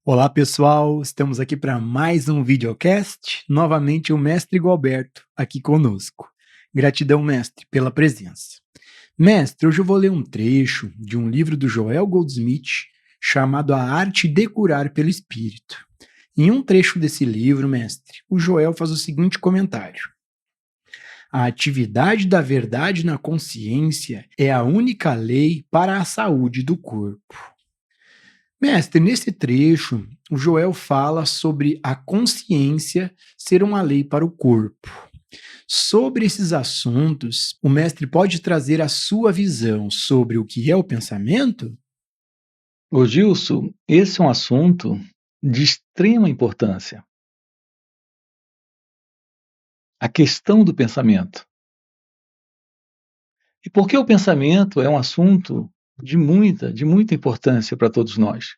Olá pessoal, estamos aqui para mais um videocast. Novamente o mestre Gualberto aqui conosco. Gratidão, mestre, pela presença. Mestre, hoje eu vou ler um trecho de um livro do Joel Goldsmith chamado A Arte de Curar pelo Espírito. Em um trecho desse livro, mestre, o Joel faz o seguinte comentário: a atividade da verdade na consciência é a única lei para a saúde do corpo. Mestre, nesse trecho, o Joel fala sobre a consciência ser uma lei para o corpo. Sobre esses assuntos, o mestre pode trazer a sua visão sobre o que é o pensamento? Ô Gilson, esse é um assunto de extrema importância. A questão do pensamento. E por que o pensamento é um assunto de muita importância para todos nós?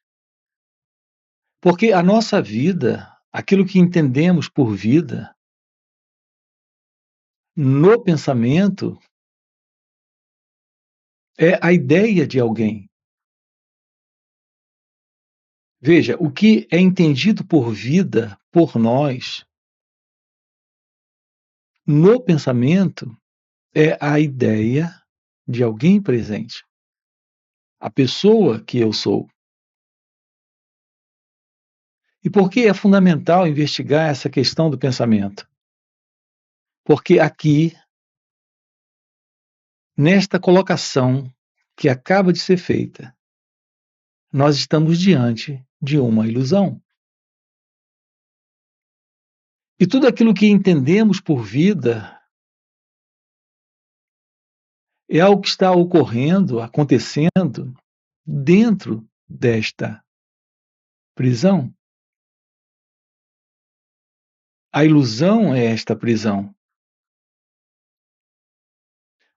Porque a nossa vida, aquilo que entendemos por vida, no pensamento, é a ideia de alguém. Veja, o que é entendido por vida, por nós, no pensamento, é a ideia de alguém presente. A pessoa que eu sou. E por que é fundamental investigar essa questão do pensamento? Porque aqui, nesta colocação que acaba de ser feita, nós estamos diante de uma ilusão. E tudo aquilo que entendemos por vida é algo que está ocorrendo, acontecendo dentro desta prisão. A ilusão é esta prisão.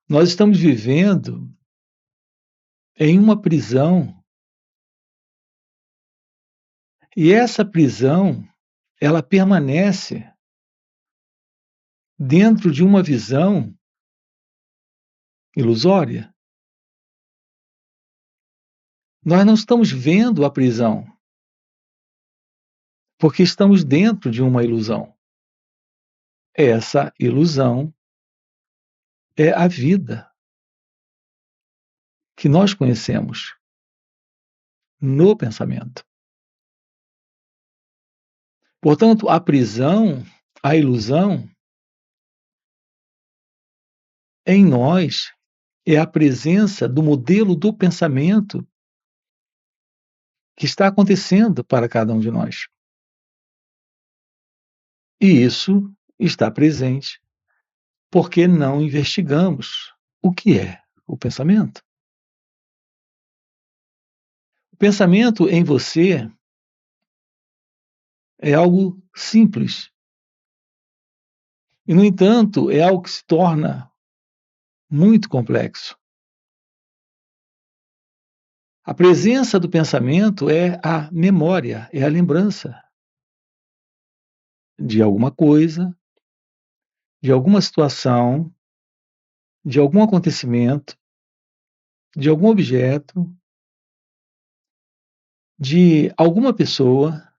Nós estamos vivendo em uma prisão, e essa prisão, ela permanece dentro de uma visão ilusória. Nós não estamos vendo a prisão, porque estamos dentro de uma ilusão. Essa ilusão é a vida que nós conhecemos no pensamento. Portanto, a prisão, a ilusão, em nós é a presença do modelo do pensamento que está acontecendo para cada um de nós. E isso está presente porque não investigamos o que é o pensamento. O pensamento em você é algo simples. E, no entanto, é algo que se torna muito complexo. A presença do pensamento é a memória, é a lembrança de alguma coisa, de alguma situação, de algum acontecimento, de algum objeto, de alguma pessoa.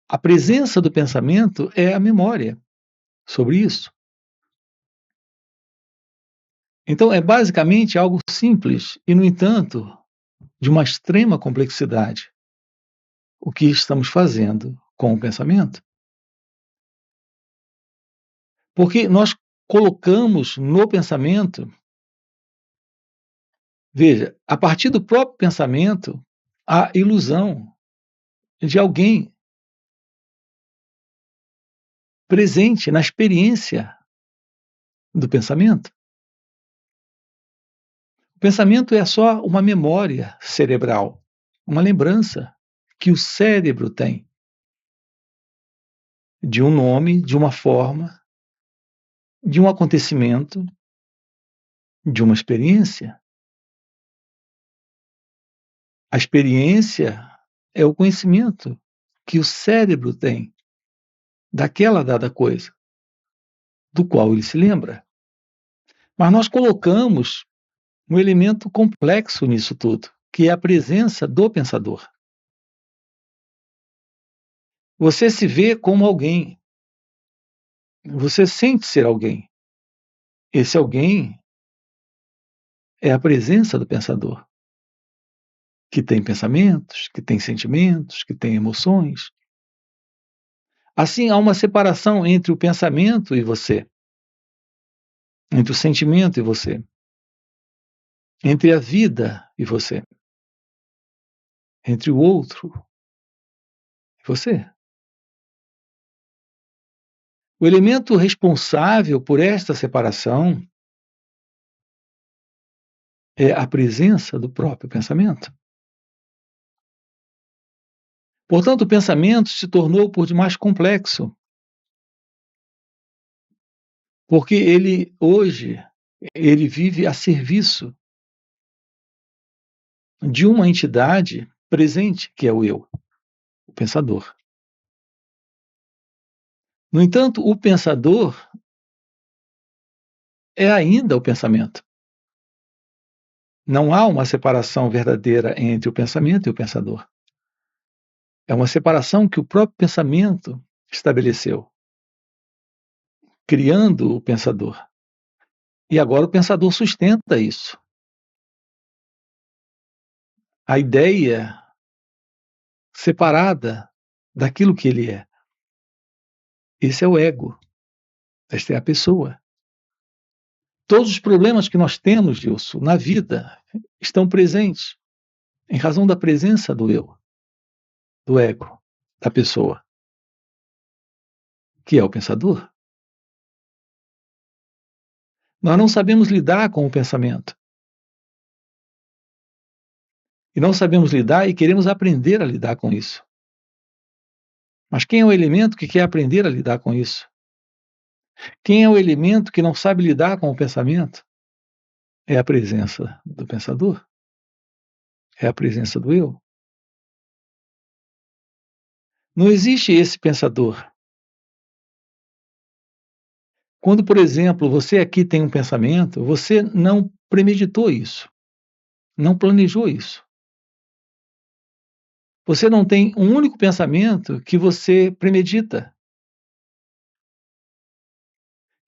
A presença do pensamento é a memória sobre isso. Então, é basicamente algo simples e, no entanto, de uma extrema complexidade. O que estamos fazendo com o pensamento? Porque nós colocamos no pensamento, veja, a partir do próprio pensamento, a ilusão de alguém presente na experiência do pensamento. O pensamento é só uma memória cerebral, uma lembrança que o cérebro tem de um nome, de uma forma, de um acontecimento, de uma experiência. A experiência é o conhecimento que o cérebro tem daquela dada coisa, do qual ele se lembra. Mas nós colocamos um elemento complexo nisso tudo, que é a presença do pensador. Você se vê como alguém. Você sente ser alguém. Esse alguém é a presença do pensador, que tem pensamentos, que tem sentimentos, que tem emoções. Assim, há uma separação entre o pensamento e você, entre o sentimento e você, entre a vida e você, entre o outro e você. O elemento responsável por esta separação é a presença do próprio pensamento. Portanto, o pensamento se tornou por demais complexo, porque ele vive a serviço de uma entidade presente, que é o eu, o pensador. No entanto, o pensador é ainda o pensamento. Não há uma separação verdadeira entre o pensamento e o pensador. É uma separação que o próprio pensamento estabeleceu, criando o pensador. E agora o pensador sustenta isso. A ideia separada daquilo que ele é. Esse é o ego. Esta é a pessoa. Todos os problemas que nós temos, Gilson, na vida, estão presentes em razão da presença do eu, do ego, da pessoa, que é o pensador. Nós não sabemos lidar com o pensamento. E não sabemos lidar e queremos aprender a lidar com isso. Mas quem é o elemento que quer aprender a lidar com isso? Quem é o elemento que não sabe lidar com o pensamento? É a presença do pensador. É a presença do eu. Não existe esse pensador. Quando, por exemplo, você aqui tem um pensamento, você não premeditou isso, não planejou isso. Você não tem um único pensamento que você premedita,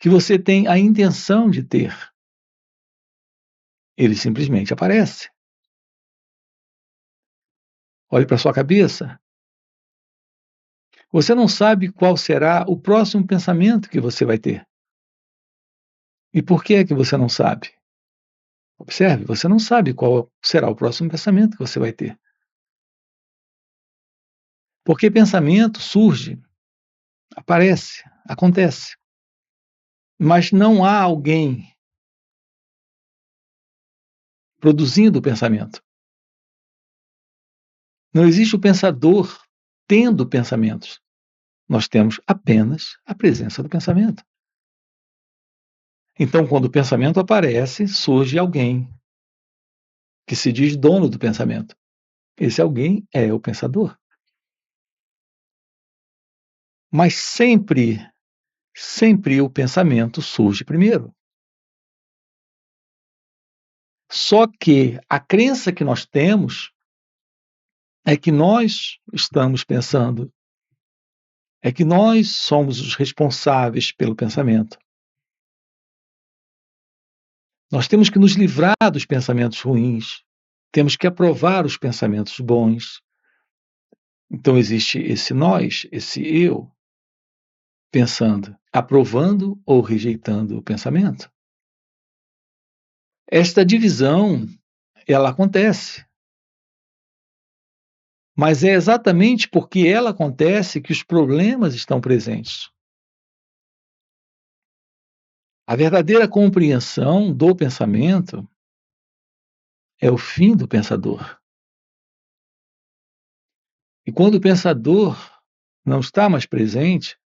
que você tem a intenção de ter. Ele simplesmente aparece. Olhe para sua cabeça. Você não sabe qual será o próximo pensamento que você vai ter. E por que é que você não sabe? Observe, você não sabe qual será o próximo pensamento que você vai ter. Porque pensamento surge, aparece, acontece. Mas não há alguém produzindo o pensamento. Não existe o pensador tendo pensamentos. Nós temos apenas a presença do pensamento. Então, quando o pensamento aparece, surge alguém que se diz dono do pensamento. Esse alguém é o pensador. Mas sempre o pensamento surge primeiro. Só que a crença que nós temos é que nós estamos pensando, é que nós somos os responsáveis pelo pensamento. Nós temos que nos livrar dos pensamentos ruins, temos que aprovar os pensamentos bons. Então existe esse nós, esse eu, pensando, aprovando ou rejeitando o pensamento. Esta divisão, ela acontece. Mas é exatamente porque ela acontece que os problemas estão presentes. A verdadeira compreensão do pensamento é o fim do pensador. E quando o pensador não está mais presente,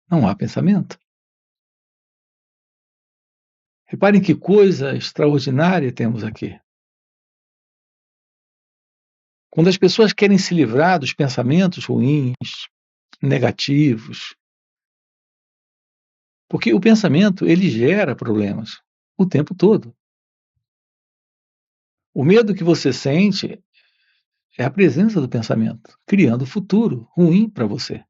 não há pensamento. Reparem que coisa extraordinária temos aqui. Quando as pessoas querem se livrar dos pensamentos ruins, negativos, porque o pensamento, ele gera problemas o tempo todo. O medo que você sente é a presença do pensamento, criando o futuro ruim para você.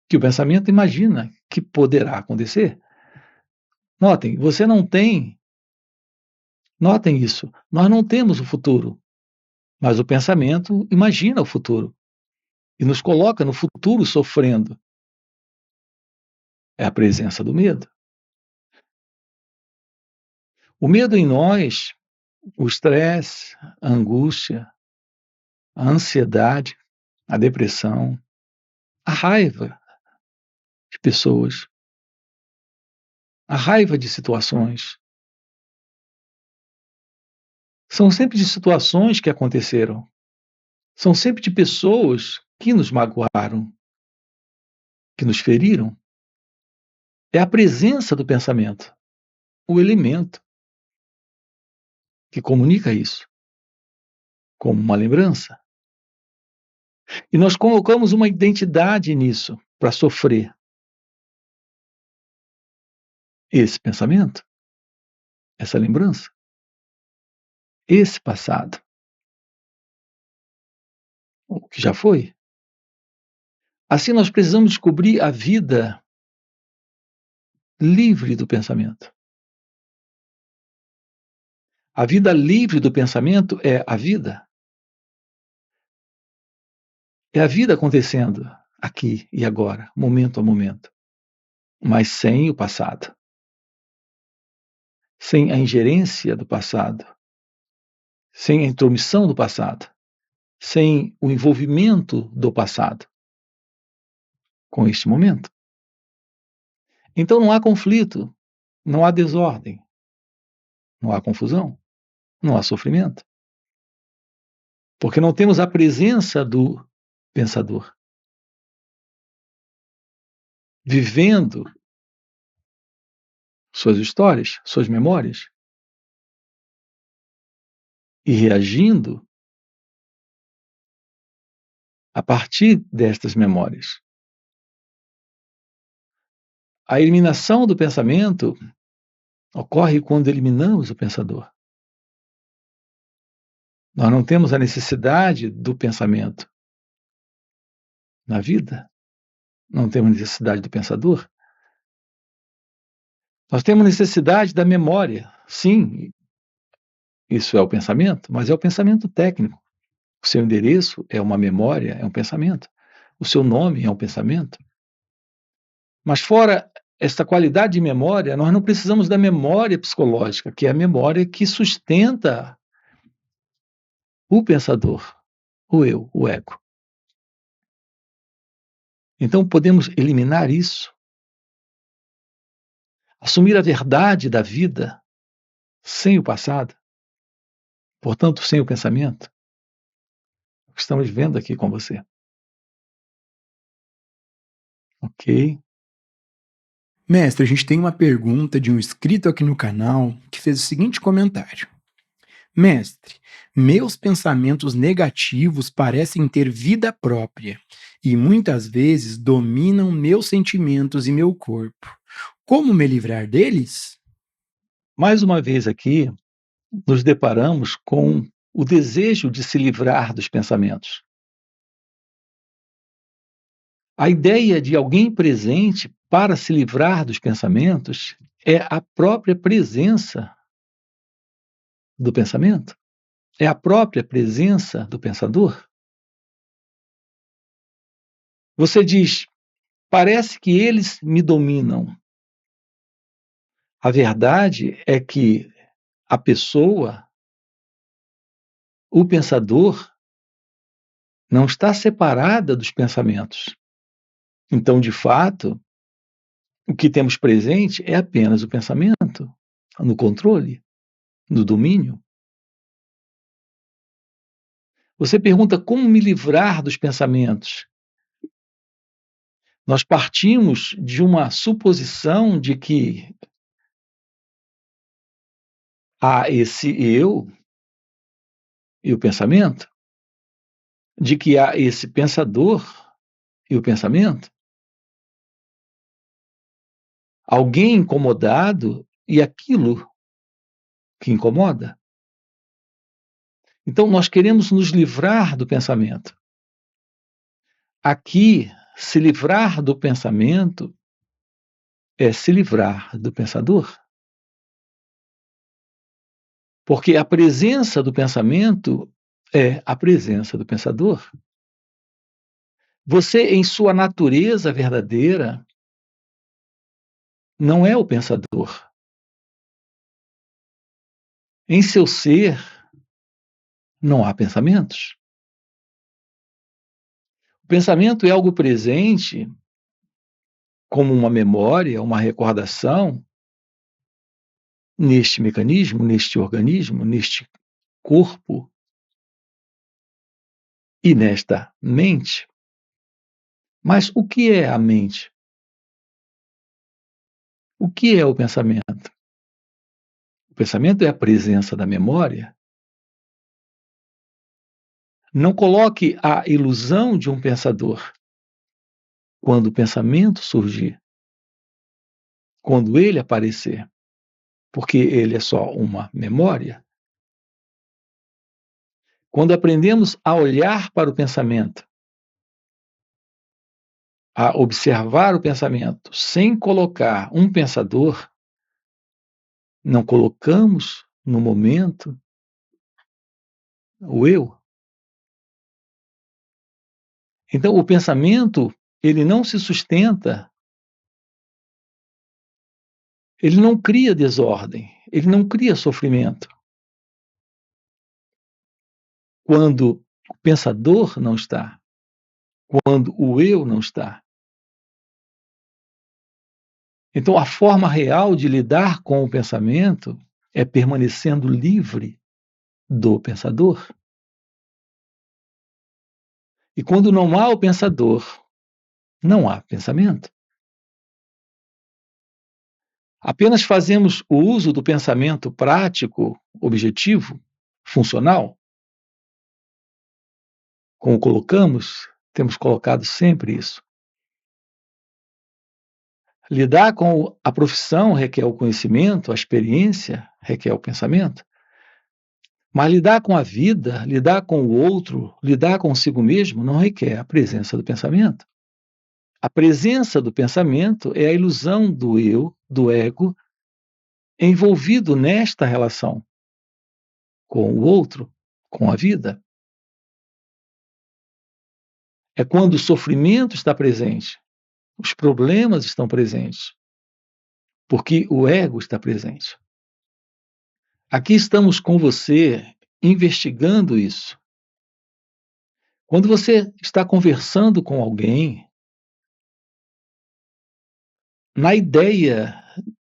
Que o pensamento imagina que poderá acontecer. Notem, você não tem. Notem isso. Nós não temos o futuro, mas o pensamento imagina o futuro e nos coloca no futuro sofrendo. É a presença do medo. O medo em nós, o estresse, a angústia, a ansiedade, a depressão, a raiva de pessoas, a raiva de situações. São sempre de situações que aconteceram. São sempre de pessoas que nos magoaram, que nos feriram. É a presença do pensamento, o elemento que comunica isso, como uma lembrança. E nós colocamos uma identidade nisso para sofrer esse pensamento, essa lembrança, esse passado, o que já foi. Assim, nós precisamos descobrir a vida livre do pensamento. A vida livre do pensamento é a vida. É a vida acontecendo aqui e agora, momento a momento, mas sem o passado, sem a ingerência do passado, sem a intromissão do passado, sem o envolvimento do passado com este momento. Então não há conflito, não há desordem, não há confusão, não há sofrimento, porque não temos a presença do pensador vivendo suas histórias, suas memórias e reagindo a partir destas memórias. A eliminação do pensamento ocorre quando eliminamos o pensador. Nós não temos a necessidade do pensamento na vida, não temos necessidade do pensador. Nós temos necessidade da memória, sim, isso é o pensamento, mas é o pensamento técnico. O seu endereço é uma memória, é um pensamento. O seu nome é um pensamento. Mas fora esta qualidade de memória, nós não precisamos da memória psicológica, que é a memória que sustenta o pensador, o eu, o ego. Então podemos eliminar isso, assumir a verdade da vida sem o passado, portanto, sem o pensamento. O que estamos vendo aqui com você. Ok? Mestre, a gente tem uma pergunta de um inscrito aqui no canal que fez o seguinte comentário. Mestre, meus pensamentos negativos parecem ter vida própria e muitas vezes dominam meus sentimentos e meu corpo. Como me livrar deles? Mais uma vez aqui, nos deparamos com o desejo de se livrar dos pensamentos. A ideia de alguém presente para se livrar dos pensamentos é a própria presença do pensamento, é a própria presença do pensador. Você diz, parece que eles me dominam. A verdade é que a pessoa, o pensador, não está separada dos pensamentos. Então, de fato, o que temos presente é apenas o pensamento, no controle, no domínio. Você pergunta como me livrar dos pensamentos. Nós partimos de uma suposição de que há esse eu e o pensamento, de que há esse pensador e o pensamento, alguém incomodado e aquilo que incomoda. Então, nós queremos nos livrar do pensamento. Aqui, se livrar do pensamento é se livrar do pensador. Porque a presença do pensamento é a presença do pensador. Você, em sua natureza verdadeira, não é o pensador. Em seu ser, não há pensamentos. O pensamento é algo presente, como uma memória, uma recordação, neste mecanismo, neste organismo, neste corpo e nesta mente. Mas o que é a mente? O que é o pensamento? O pensamento é a presença da memória. Não coloque a ilusão de um pensador. Quando o pensamento surgir, quando ele aparecer, porque ele é só uma memória. Quando aprendemos a olhar para o pensamento, a observar o pensamento, sem colocar um pensador, não colocamos no momento o eu. Então, o pensamento, ele não se sustenta, ele não cria desordem, ele não cria sofrimento. Quando o pensador não está, quando o eu não está. Então, a forma real de lidar com o pensamento é permanecendo livre do pensador. E quando não há o pensador, não há pensamento. Apenas fazemos o uso do pensamento prático, objetivo, funcional. Como colocamos, temos colocado sempre isso. Lidar com a profissão requer o conhecimento, a experiência requer o pensamento. Mas lidar com a vida, lidar com o outro, lidar consigo mesmo, não requer a presença do pensamento. A presença do pensamento é a ilusão do eu, do ego, envolvido nesta relação com o outro, com a vida. É quando o sofrimento está presente, os problemas estão presentes, porque o ego está presente. Aqui estamos com você investigando isso. Quando você está conversando com alguém, na ideia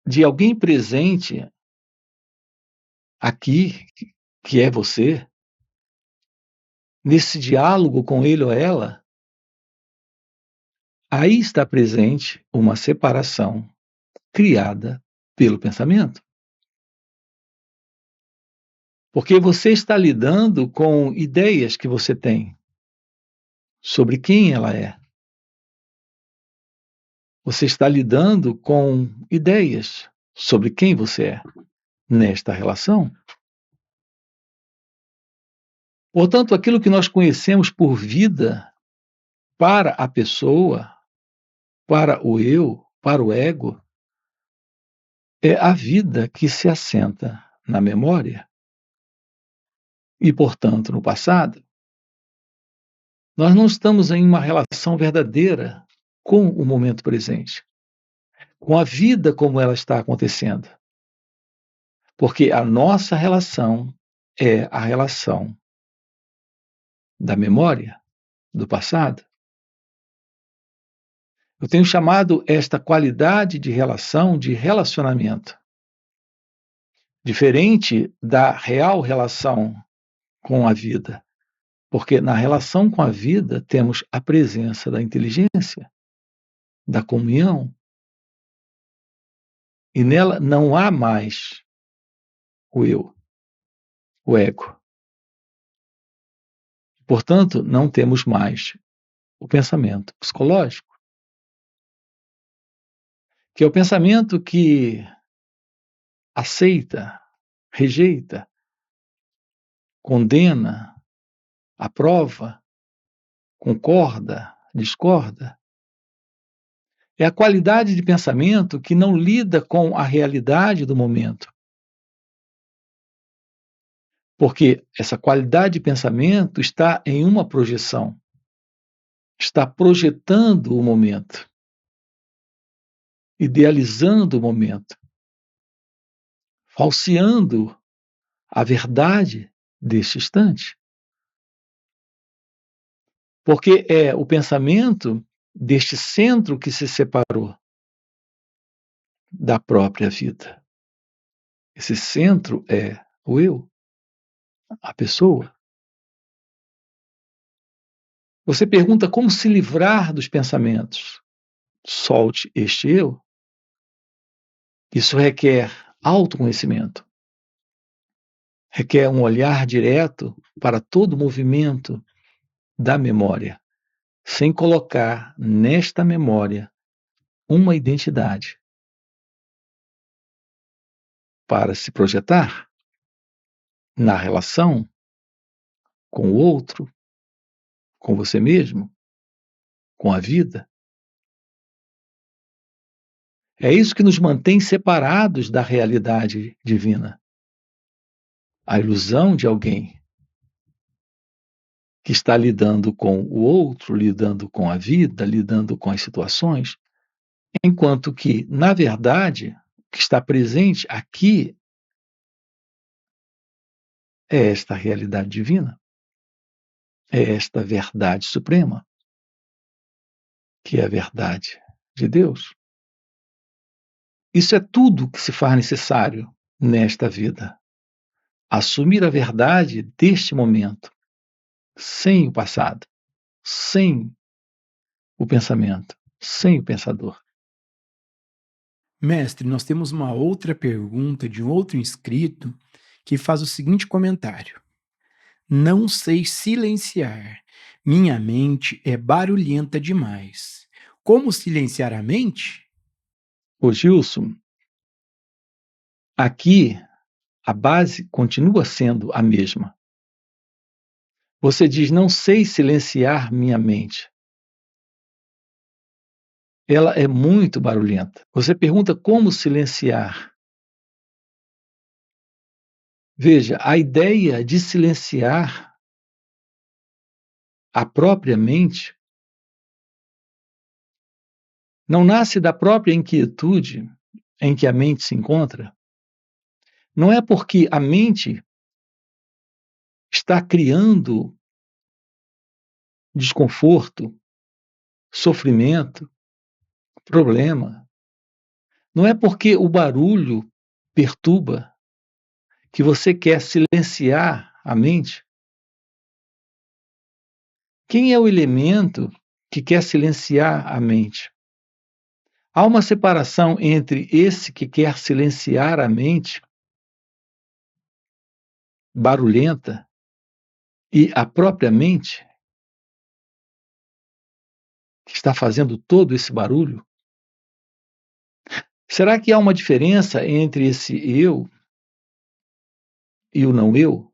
de alguém presente aqui, que é você, nesse diálogo com ele ou ela, aí está presente uma separação criada pelo pensamento. Porque você está lidando com ideias que você tem sobre quem ela é. Você está lidando com ideias sobre quem você é nesta relação. Portanto, aquilo que nós conhecemos por vida para a pessoa, para o eu, para o ego, é a vida que se assenta na memória e, portanto, no passado. Nós não estamos em uma relação verdadeira com o momento presente, com a vida como ela está acontecendo. Porque a nossa relação é a relação da memória, do passado. Eu tenho chamado esta qualidade de relação de relacionamento. Diferente da real relação com a vida. Porque na relação com a vida temos a presença da inteligência, da comunhão. E nela não há mais o eu, o ego. Portanto, não temos mais o pensamento psicológico, que é o pensamento que aceita, rejeita, condena, aprova, concorda, discorda. É a qualidade de pensamento que não lida com a realidade do momento. Porque essa qualidade de pensamento está em uma projeção, está projetando o momento, idealizando o momento, falseando a verdade deste instante. Porque é o pensamento deste centro que se separou da própria vida. Esse centro é o eu, a pessoa. Você pergunta como se livrar dos pensamentos. Solte este eu. Isso requer autoconhecimento. Requer um olhar direto para todo o movimento da memória, sem colocar nesta memória uma identidade para se projetar na relação com o outro, com você mesmo, com a vida. É isso que nos mantém separados da realidade divina. A ilusão de alguém que está lidando com o outro, lidando com a vida, lidando com as situações, enquanto que, na verdade, o que está presente aqui é esta realidade divina, é esta verdade suprema, que é a verdade de Deus. Isso é tudo que se faz necessário nesta vida. Assumir a verdade deste momento, sem o passado, sem o pensamento, sem o pensador. Mestre, nós temos uma outra pergunta de um outro inscrito que faz o seguinte comentário: não sei silenciar. Minha mente é barulhenta demais. Como silenciar a mente? Ô Gilson, aqui a base continua sendo a mesma. Você diz, não sei silenciar minha mente. Ela é muito barulhenta. Você pergunta como silenciar. Veja, a ideia de silenciar a própria mente não nasce da própria inquietude em que a mente se encontra. Não é porque a mente está criando desconforto, sofrimento, problema. Não é porque o barulho perturba que você quer silenciar a mente. Quem é o elemento que quer silenciar a mente? Há uma separação entre esse que quer silenciar a mente barulhenta e a própria mente que está fazendo todo esse barulho? Será que há uma diferença entre esse eu e o não eu?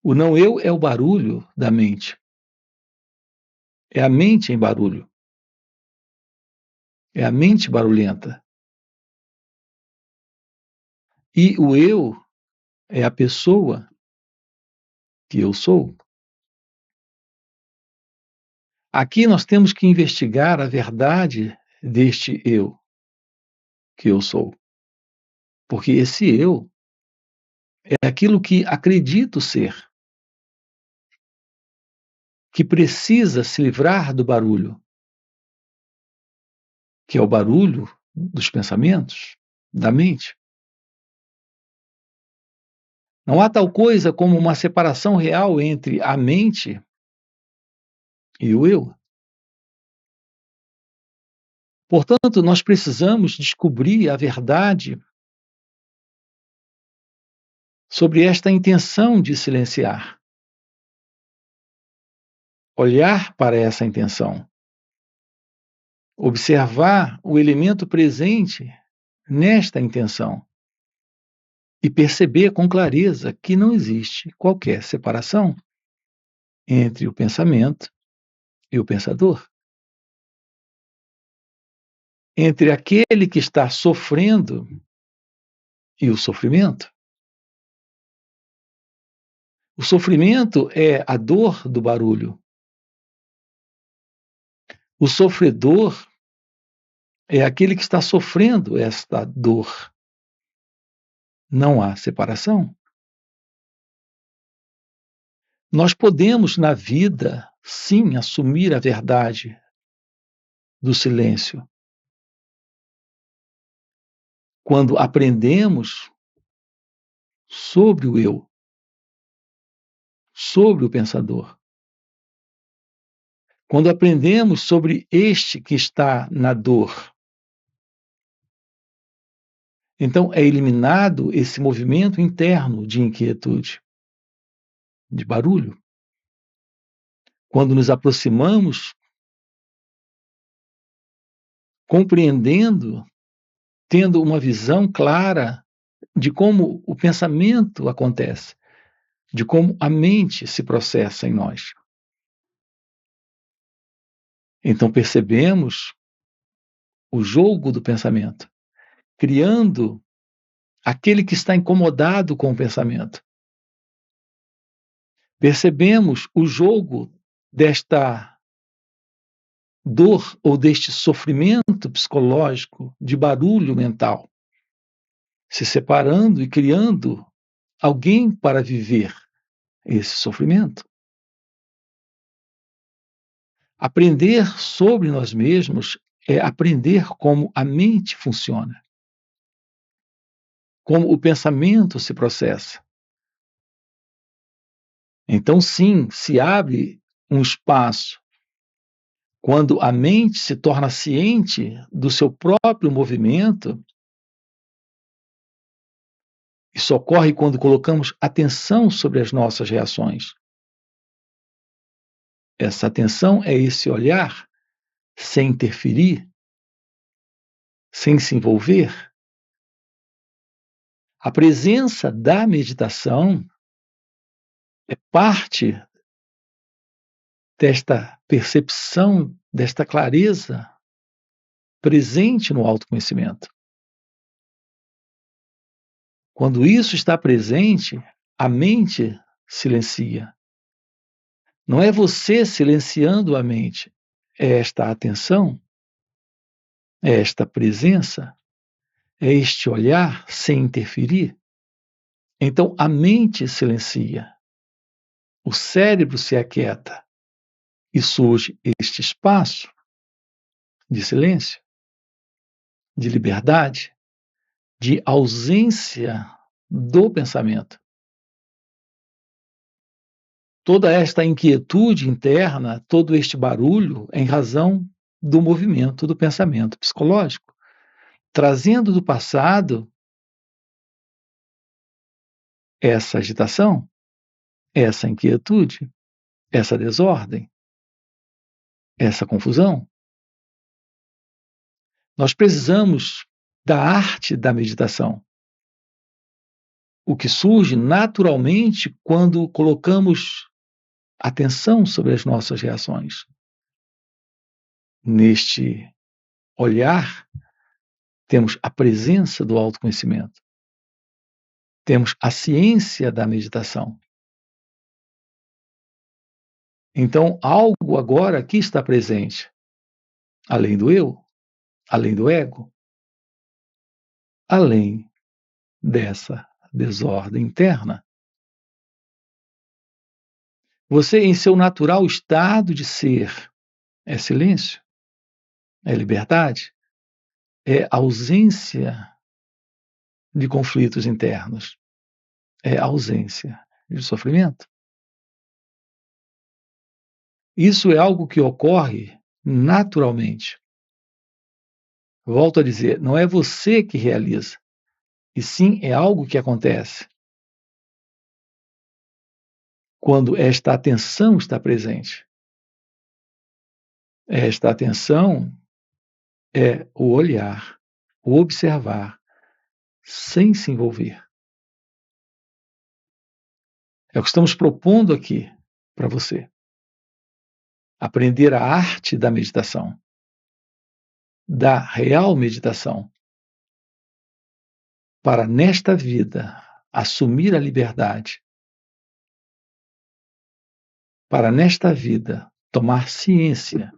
O não eu é o barulho da mente. É a mente em barulho. É a mente barulhenta. E o eu é a pessoa que eu sou. Aqui nós temos que investigar a verdade deste eu que eu sou. Porque esse eu é aquilo que acredito ser, que precisa se livrar do barulho, que é o barulho dos pensamentos, da mente. Não há tal coisa como uma separação real entre a mente e o eu. Portanto, nós precisamos descobrir a verdade sobre esta intenção de silenciar. Olhar para essa intenção. Observar o elemento presente nesta intenção. e perceber com clareza que não existe qualquer separação entre o pensamento e o pensador, entre aquele que está sofrendo e o sofrimento. O sofrimento é a dor do barulho. O sofredor é aquele que está sofrendo esta dor. Não há separação. Nós podemos, na vida, sim, assumir a verdade do silêncio. Quando aprendemos sobre o eu, sobre o pensador. Quando aprendemos sobre este que está na dor. Então, é eliminado esse movimento interno de inquietude, de barulho. Quando nos aproximamos, compreendendo, tendo uma visão clara de como o pensamento acontece, de como a mente se processa em nós. Então percebemos o jogo do pensamento, criando aquele que está incomodado com o pensamento. Percebemos o jogo desta dor ou deste sofrimento psicológico de barulho mental, se separando e criando alguém para viver esse sofrimento. Aprender sobre nós mesmos é aprender como a mente funciona, como o pensamento se processa. Então, sim, se abre um espaço quando a mente se torna ciente do seu próprio movimento. Isso ocorre quando colocamos atenção sobre as nossas reações. Essa atenção é esse olhar sem interferir, sem se envolver. A presença da meditação é parte desta percepção, desta clareza presente no autoconhecimento. Quando isso está presente, a mente silencia. Não é você silenciando a mente, é esta atenção, é esta presença, é este olhar sem interferir. Então a mente silencia, o cérebro se aquieta e surge este espaço de silêncio, de liberdade, de ausência do pensamento. Toda esta inquietude interna, todo este barulho é em razão do movimento do pensamento psicológico, trazendo do passado essa agitação, essa inquietude, essa desordem, essa confusão. Nós precisamos da arte da meditação, o que surge naturalmente quando colocamos atenção sobre as nossas reações. Neste olhar, temos a presença do autoconhecimento. Temos a ciência da meditação. Então, algo agora aqui está presente, além do eu, além do ego, além dessa desordem interna. Você, em seu natural estado de ser, é silêncio, é liberdade, é ausência de conflitos internos, é ausência de sofrimento. Isso é algo que ocorre naturalmente. Volto a dizer, não é você que realiza, e sim é algo que acontece quando esta atenção está presente. Esta atenção é o olhar, o observar, sem se envolver. É o que estamos propondo aqui para você. Aprender a arte da meditação, da real meditação, para nesta vida assumir a liberdade, para nesta vida tomar ciência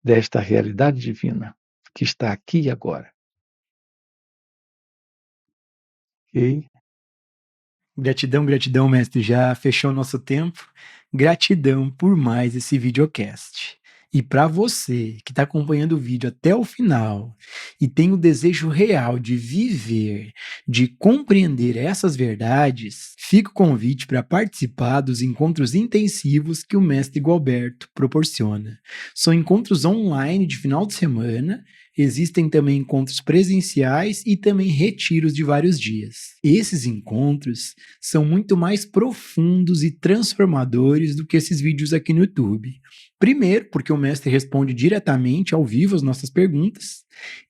desta realidade divina que está aqui e agora. Ok? Gratidão, gratidão, mestre. Já fechou o nosso tempo. Gratidão por mais esse videocast. E para você que está acompanhando o vídeo até o final e tem o desejo real de viver, de compreender essas verdades, fica o convite para participar dos encontros intensivos que o mestre Gualberto proporciona. São encontros online de final de semana. Existem também encontros presenciais e também retiros de vários dias. Esses encontros são muito mais profundos e transformadores do que esses vídeos aqui no YouTube. Primeiro, porque o mestre responde diretamente ao vivo as nossas perguntas.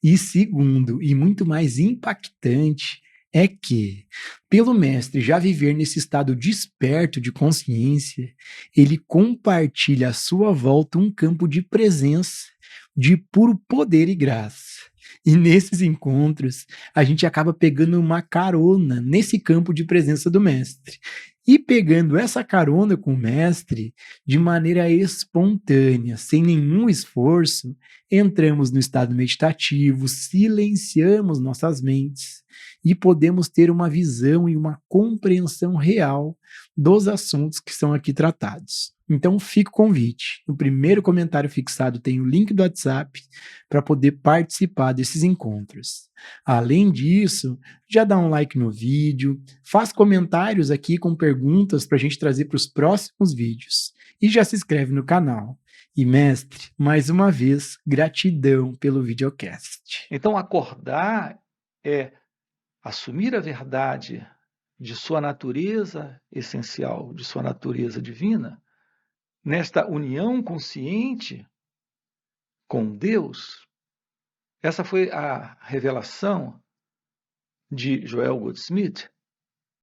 E segundo, e muito mais impactante, é que, pelo mestre já viver nesse estado desperto de consciência, ele compartilha à sua volta um campo de presença, de puro poder e graça. E nesses encontros, a gente acaba pegando uma carona nesse campo de presença do mestre. E pegando essa carona com o mestre, de maneira espontânea, sem nenhum esforço, entramos no estado meditativo, silenciamos nossas mentes e podemos ter uma visão e uma compreensão real dos assuntos que são aqui tratados. Então fica o convite. No primeiro comentário fixado tem o link do WhatsApp para poder participar desses encontros. Além disso, já dá um like no vídeo, faz comentários aqui com perguntas para a gente trazer para os próximos vídeos e já se inscreve no canal. E mestre, mais uma vez, gratidão pelo videocast. Então, acordar é assumir a verdade de sua natureza essencial, de sua natureza divina, nesta união consciente com Deus. Essa foi a revelação de Joel Goldsmith,